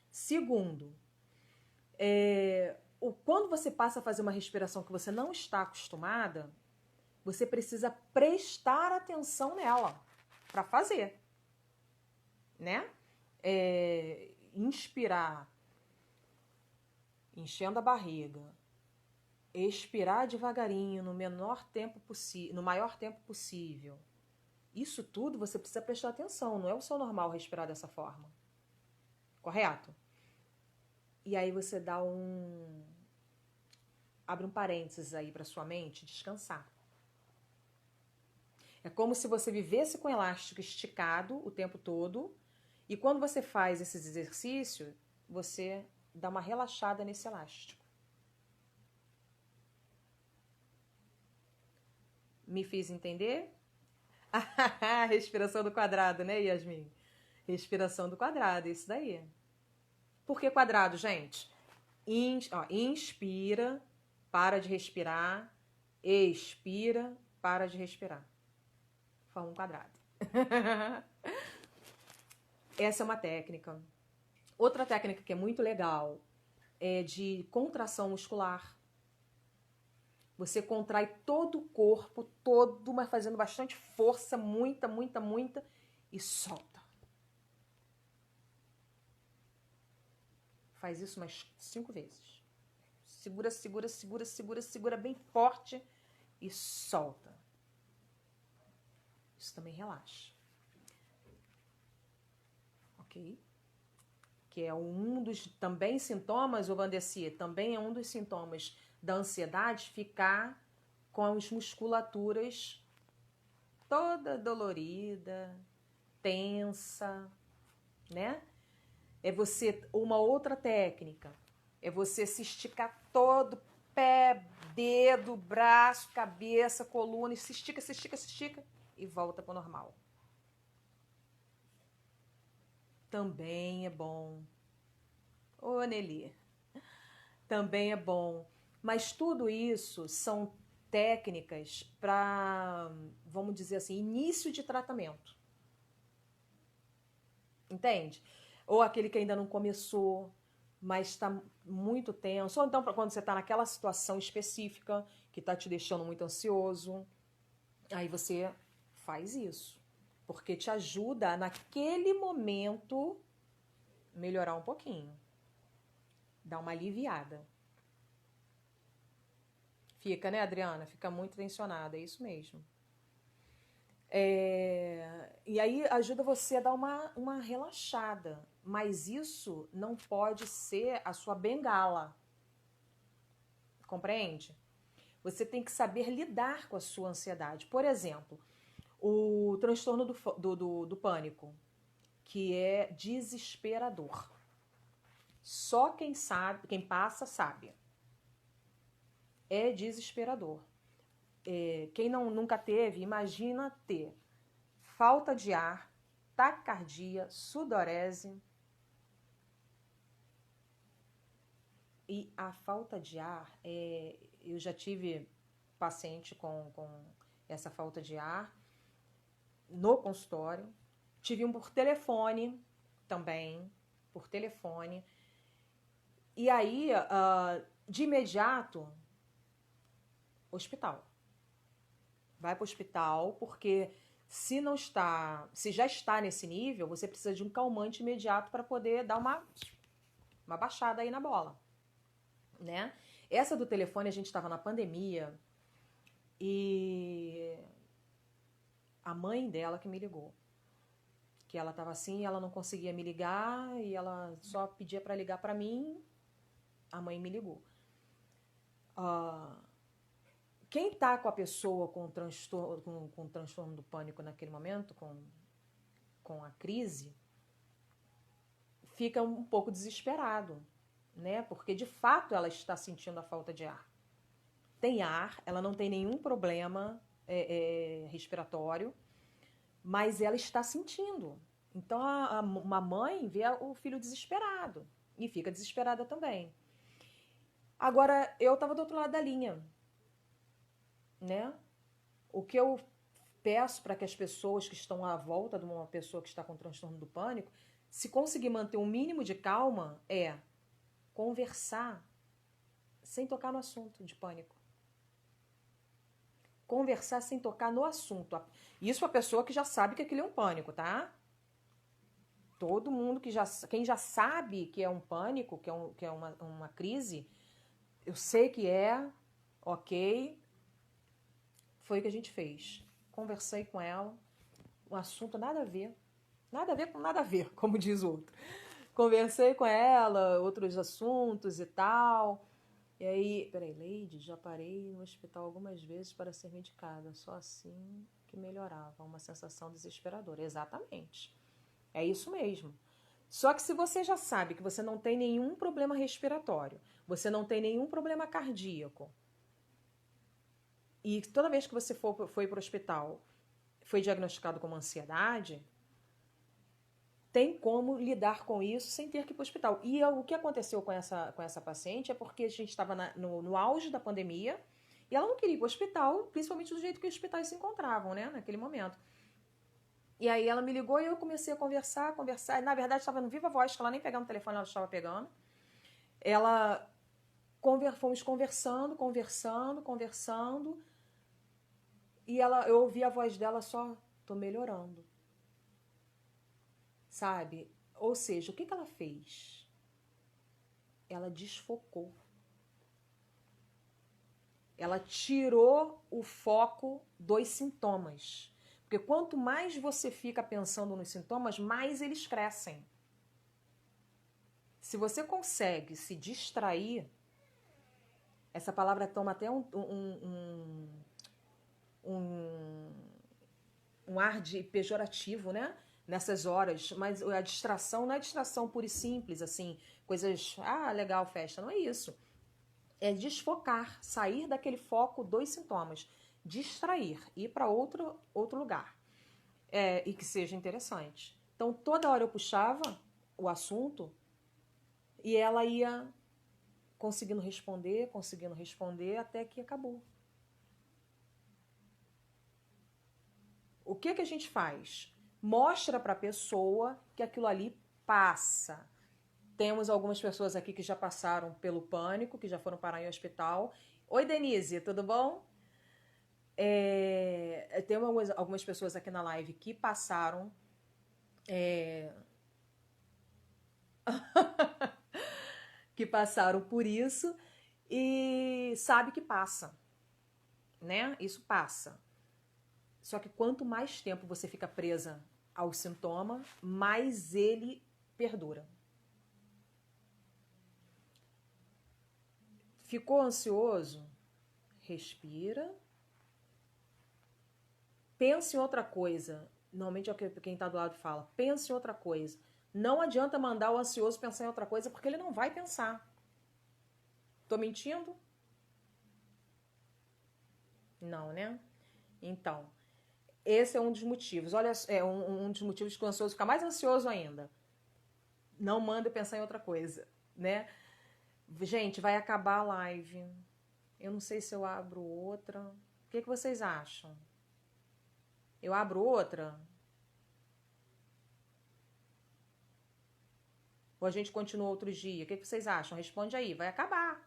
Segundo, quando você passa a fazer uma respiração que você não está acostumada, você precisa prestar atenção nela para fazer, né? Inspirar, enchendo a barriga, expirar devagarinho no maior tempo possível. Isso tudo você precisa prestar atenção, não é o seu normal respirar dessa forma. Correto? E aí você abre um parênteses aí para sua mente descansar. É como se você vivesse com o elástico esticado o tempo todo, e quando você faz esses exercícios, você dá uma relaxada nesse elástico. Me fiz entender? Respiração do quadrado, né, Yasmin? Respiração do quadrado, isso daí. Por que quadrado, gente? Inspira, para de respirar. Expira, para de respirar. Forma um quadrado. Essa é uma técnica. Outra técnica que é muito legal é de contração muscular. Você contrai todo o corpo, todo, mas fazendo bastante força, muita, e solta. Faz isso umas 5 vezes. Segura bem forte e solta. Isso também relaxa. Ok? Que é um dos também sintomas, Vandeci, também é um dos sintomas da ansiedade, ficar com as musculaturas toda dolorida, tensa, né? Uma outra técnica, é você se esticar todo, pé, dedo, braço, cabeça, coluna, e se estica e volta para o normal. Também é bom. Ô, Nelly, também é bom. Mas tudo isso são técnicas para, vamos dizer assim, início de tratamento. Entende? Ou aquele que ainda não começou, mas está muito tenso. Ou então para quando você está naquela situação específica que está te deixando muito ansioso. Aí você faz isso. Porque te ajuda a, naquele momento, melhorar um pouquinho. Dar uma aliviada. Fica, né, Adriana? Fica muito tensionada, é isso mesmo. E aí ajuda você a dar uma relaxada. Mas isso não pode ser a sua bengala. Compreende? Você tem que saber lidar com a sua ansiedade. Por exemplo, o transtorno do pânico, que é desesperador. Só quem sabe, quem passa, sabe. É desesperador. Quem nunca teve, imagina ter falta de ar, taquicardia, sudorese. E a falta de ar, eu já tive paciente com essa falta de ar no consultório. Tive um por telefone também, por telefone. E aí, de imediato, hospital. Vai para o hospital, porque se já está nesse nível, você precisa de um calmante imediato para poder dar uma baixada aí na bola. né? Essa do telefone, a gente estava na pandemia e a mãe dela que me ligou. Que ela estava assim, ela não conseguia me ligar e ela só pedia para ligar para mim, a mãe me ligou. Quem tá com a pessoa com transtorno do pânico naquele momento, com a crise, fica um pouco desesperado, né? Porque de fato ela está sentindo a falta de ar. Tem ar, ela não tem nenhum problema respiratório, mas ela está sentindo. Então uma mãe vê o filho desesperado e fica desesperada também. Agora, eu estava do outro lado da linha, né? O que eu peço para que as pessoas que estão à volta de uma pessoa que está com transtorno do pânico, se conseguir manter um mínimo de calma, é conversar sem tocar no assunto de pânico. Conversar sem tocar no assunto. Isso a pessoa que já sabe que aquilo é um pânico, tá? Todo mundo quem já sabe que é um pânico, que é uma crise, eu sei que é, ok. Foi o que a gente fez. Conversei com ela, um assunto nada a ver com nada a ver, como diz o outro. Conversei com ela, outros assuntos e tal. E aí, peraí, Lady, já parei no hospital algumas vezes para ser medicada. Só assim que melhorava. Uma sensação desesperadora. Exatamente. É isso mesmo. Só que se você já sabe que você não tem nenhum problema respiratório, você não tem nenhum problema cardíaco, e toda vez que você foi para o hospital foi diagnosticado com ansiedade, tem como lidar com isso sem ter que ir para o hospital. E o que aconteceu com essa paciente é porque a gente estava no auge da pandemia e ela não queria ir para o hospital, principalmente do jeito que os hospitais se encontravam, né, naquele momento. E aí ela me ligou e eu comecei a conversar. Na verdade, estava no Viva Voz, que ela nem pegando o telefone, ela estava pegando. Fomos conversando. E eu ouvi a voz dela só, tô melhorando. Sabe? Ou seja, o que ela fez? Ela desfocou. Ela tirou o foco dos sintomas. Porque quanto mais você fica pensando nos sintomas, mais eles crescem. Se você consegue se distrair, essa palavra toma até um ar de pejorativo, né? Nessas horas, mas a distração não é distração pura e simples, assim, coisas, legal, festa, não é isso. É desfocar, sair daquele foco dos sintomas, distrair, ir para outro lugar, e que seja interessante. Então, toda hora eu puxava o assunto e ela ia conseguindo responder, até que acabou. O que a gente faz? Mostra para a pessoa que aquilo ali passa. Temos algumas pessoas aqui que já passaram pelo pânico, que já foram parar em hospital. Oi, Denise, tudo bom? Tem algumas pessoas aqui na live que passaram que passaram por isso e sabe que passa, né? Isso passa. Só que quanto mais tempo você fica presa ao sintoma, mais ele perdura. Ficou ansioso? Respira. Pense em outra coisa. Normalmente é o que quem está do lado fala. Pense em outra coisa. Não adianta mandar o ansioso pensar em outra coisa, porque ele não vai pensar. Tô mentindo? Não, né? Então, esse é um dos motivos. Olha, é um dos motivos que o ansioso fica mais ansioso ainda. Não manda pensar em outra coisa, né? Gente, vai acabar a live. Eu não sei se eu abro outra. O que vocês acham? Eu abro outra? Ou a gente continua outro dia? O que vocês acham? Responde aí. Vai acabar.